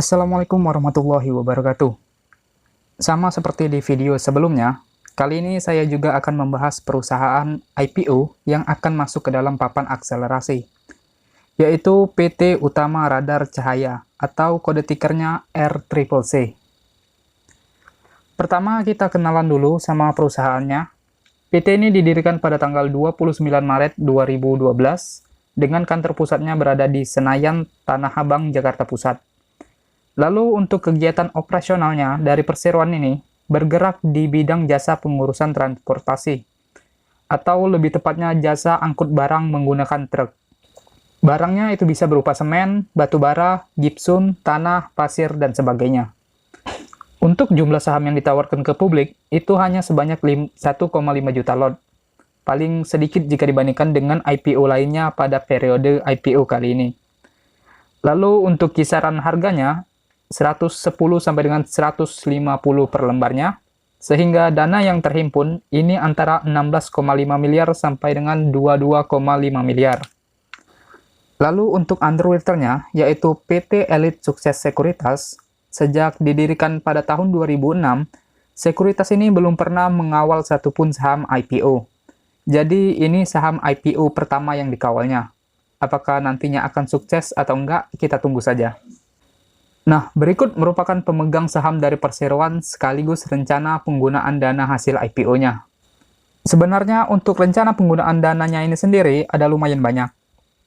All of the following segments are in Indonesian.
Assalamualaikum warahmatullahi wabarakatuh. Sama seperti di video sebelumnya, kali ini saya juga akan membahas perusahaan IPO yang akan masuk ke dalam papan akselerasi, yaitu PT Utama Radar Cahaya atau kode tikernya RCCC. Pertama, kita kenalan dulu sama perusahaannya. PT ini didirikan pada tanggal 29 Maret 2012 dengan kantor pusatnya berada di Senayan, Tanah Abang, Jakarta Pusat. Lalu untuk kegiatan operasionalnya dari perseroan ini bergerak di bidang jasa pengurusan transportasi, atau lebih tepatnya jasa angkut barang menggunakan truk. Barangnya itu bisa berupa semen, batu bara, gipsum, tanah, pasir, dan sebagainya. Untuk jumlah saham yang ditawarkan ke publik itu hanya sebanyak 1,5 juta lot. Paling sedikit jika dibandingkan dengan IPO lainnya pada periode IPO kali ini. Lalu untuk kisaran harganya 110 sampai dengan 150 per lembarnya, sehingga dana yang terhimpun ini antara 16,5 miliar sampai dengan 22,5 miliar. Lalu untuk underwriternya, yaitu PT Elite Sukses Sekuritas, sejak didirikan pada tahun 2006, sekuritas ini belum pernah mengawal satupun saham IPO. Jadi ini saham IPO pertama yang dikawalnya. Apakah nantinya akan sukses atau enggak, kita tunggu saja. Nah, berikut merupakan pemegang saham dari perseroan sekaligus rencana penggunaan dana hasil IPO-nya. Sebenarnya untuk rencana penggunaan dananya ini sendiri ada lumayan banyak.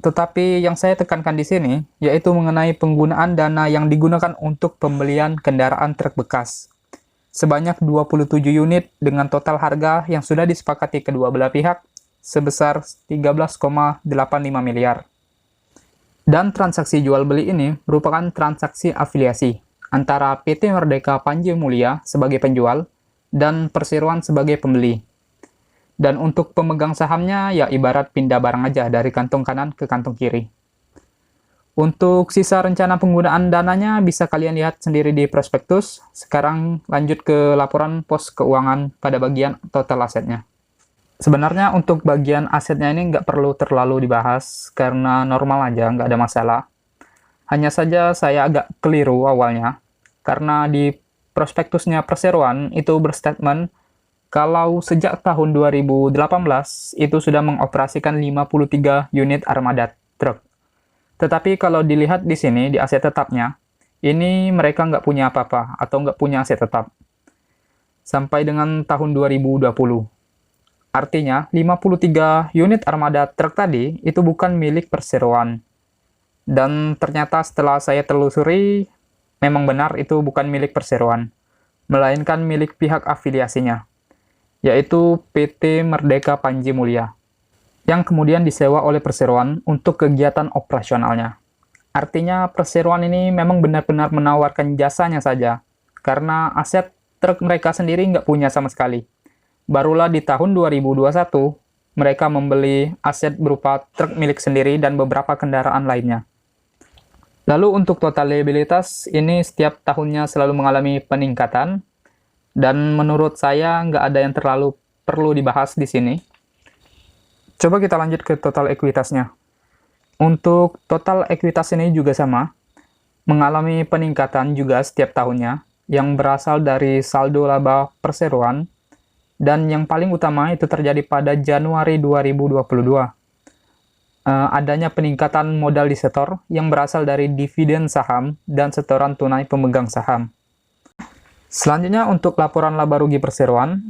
Tetapi yang saya tekankan di sini yaitu mengenai penggunaan dana yang digunakan untuk pembelian kendaraan truk bekas. Sebanyak 27 unit dengan total harga yang sudah disepakati kedua belah pihak sebesar 13,85 miliar. Dan transaksi jual beli ini merupakan transaksi afiliasi antara PT Merdeka Panji Mulia sebagai penjual dan perseroan sebagai pembeli. Dan untuk pemegang sahamnya ya ibarat pindah barang aja dari kantong kanan ke kantong kiri. Untuk sisa rencana penggunaan dananya bisa kalian lihat sendiri di prospektus. Sekarang lanjut ke laporan pos keuangan pada bagian total asetnya. Sebenarnya untuk bagian asetnya ini nggak perlu terlalu dibahas, karena normal aja, nggak ada masalah. Hanya saja saya agak keliru awalnya, karena di prospektusnya perseroan itu berstatement kalau sejak tahun 2018 itu sudah mengoperasikan 53 unit armada truk. Tetapi kalau dilihat di sini, di aset tetapnya, ini mereka nggak punya apa-apa, atau nggak punya aset tetap. Sampai dengan tahun 2020. Artinya, 53 unit armada truk tadi itu bukan milik perseroan. Dan ternyata setelah saya telusuri, memang benar itu bukan milik perseroan, melainkan milik pihak afiliasinya, yaitu PT Merdeka Panji Mulia, yang kemudian disewa oleh perseroan untuk kegiatan operasionalnya. Artinya, perseroan ini memang benar-benar menawarkan jasanya saja, karena aset truk mereka sendiri nggak punya sama sekali. Barulah di tahun 2021, mereka membeli aset berupa truk milik sendiri dan beberapa kendaraan lainnya. Lalu untuk total liabilitas, ini setiap tahunnya selalu mengalami peningkatan, dan menurut saya nggak ada yang terlalu perlu dibahas di sini. Coba kita lanjut ke total ekuitasnya. Untuk total ekuitas ini juga sama, mengalami peningkatan juga setiap tahunnya, yang berasal dari saldo laba perseroan, dan yang paling utama itu terjadi pada Januari 2022. Adanya peningkatan modal disetor yang berasal dari dividen saham dan setoran tunai pemegang saham. Selanjutnya untuk laporan laba rugi perseroan,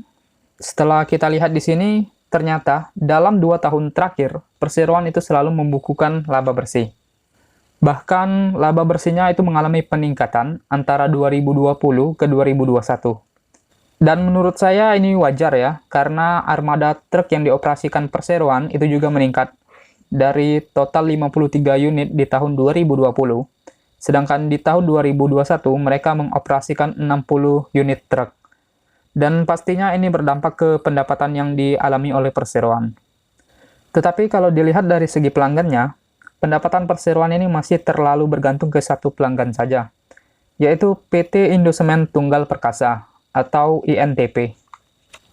setelah kita lihat di sini, ternyata dalam 2 tahun terakhir, perseroan itu selalu membukukan laba bersih. Bahkan laba bersihnya itu mengalami peningkatan antara 2020 ke 2021. Dan menurut saya ini wajar ya, karena armada truk yang dioperasikan perseroan itu juga meningkat dari total 53 unit di tahun 2020, sedangkan di tahun 2021 mereka mengoperasikan 60 unit truk. Dan pastinya ini berdampak ke pendapatan yang dialami oleh perseroan. Tetapi kalau dilihat dari segi pelanggannya, pendapatan perseroan ini masih terlalu bergantung ke satu pelanggan saja, yaitu PT Indosemen Tunggal Perkasa, atau INTP.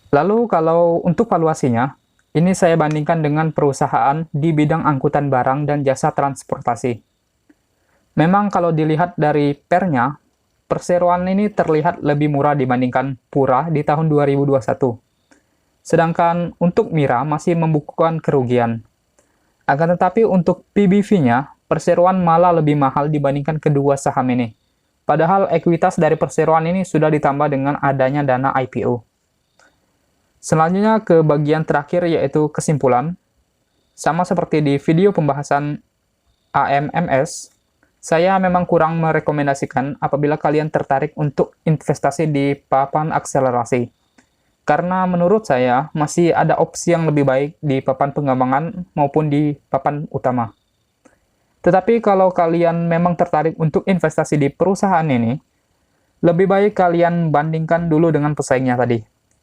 Lalu kalau untuk valuasinya, ini saya bandingkan dengan perusahaan di bidang angkutan barang dan jasa transportasi. Memang kalau dilihat dari pernya, perseroan ini terlihat lebih murah dibandingkan Pura di tahun 2021. Sedangkan untuk Mira masih membukukan kerugian. Akan tetapi untuk PBV-nya, perseroan malah lebih mahal dibandingkan kedua saham ini. Padahal ekuitas dari perseroan ini sudah ditambah dengan adanya dana IPO. Selanjutnya ke bagian terakhir yaitu kesimpulan. Sama seperti di video pembahasan AMMS, saya memang kurang merekomendasikan apabila kalian tertarik untuk investasi di papan akselerasi. Karena menurut saya masih ada opsi yang lebih baik di papan pengembangan maupun di papan utama. Tetapi kalau kalian memang tertarik untuk investasi di perusahaan ini, lebih baik kalian bandingkan dulu dengan pesaingnya tadi,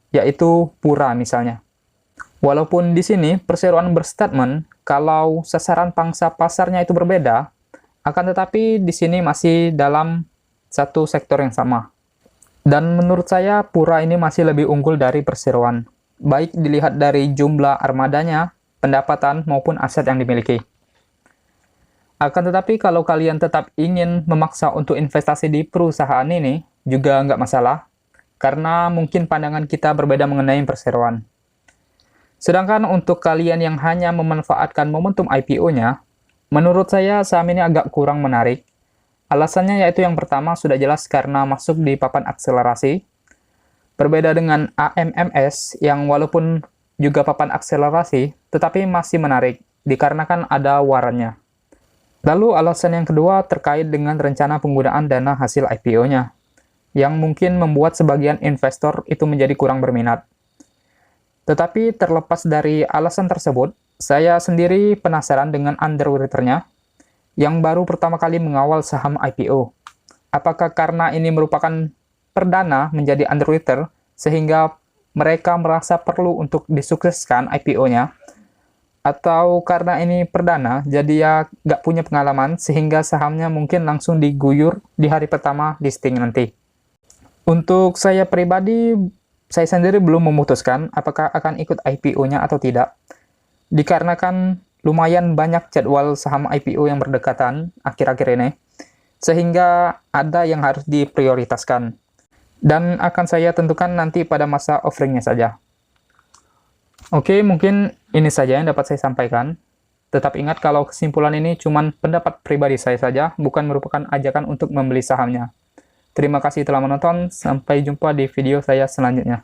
yaitu Pura misalnya. Walaupun di sini perseroan berstatement kalau sasaran pangsa pasarnya itu berbeda, akan tetapi di sini masih dalam satu sektor yang sama. Dan menurut saya Pura ini masih lebih unggul dari perseroan, baik dilihat dari jumlah armadanya, pendapatan maupun aset yang dimiliki. Akan tetapi kalau kalian tetap ingin memaksa untuk investasi di perusahaan ini, juga nggak masalah, karena mungkin pandangan kita berbeda mengenai perseroan. Sedangkan untuk kalian yang hanya memanfaatkan momentum IPO-nya, menurut saya saham ini agak kurang menarik. Alasannya yaitu yang pertama sudah jelas karena masuk di papan akselerasi. Berbeda dengan AMMS yang walaupun juga papan akselerasi, tetapi masih menarik dikarenakan ada warannya. Lalu alasan yang kedua terkait dengan rencana penggunaan dana hasil IPO-nya, yang mungkin membuat sebagian investor itu menjadi kurang berminat. Tetapi terlepas dari alasan tersebut, saya sendiri penasaran dengan underwriter-nya, yang baru pertama kali mengawal saham IPO. Apakah karena ini merupakan perdana menjadi underwriter, sehingga mereka merasa perlu untuk disukseskan IPO-nya, atau karena ini perdana, jadi ya nggak punya pengalaman, sehingga sahamnya mungkin langsung diguyur di hari pertama listing nanti. Untuk saya pribadi, saya sendiri belum memutuskan apakah akan ikut IPO-nya atau tidak, dikarenakan lumayan banyak jadwal saham IPO yang berdekatan akhir-akhir ini, sehingga ada yang harus diprioritaskan. Dan akan saya tentukan nanti pada masa offeringnya saja. Oke, mungkin ini saja yang dapat saya sampaikan. Tetap ingat kalau kesimpulan ini cuma pendapat pribadi saya saja, bukan merupakan ajakan untuk membeli sahamnya. Terima kasih telah menonton, sampai jumpa di video saya selanjutnya.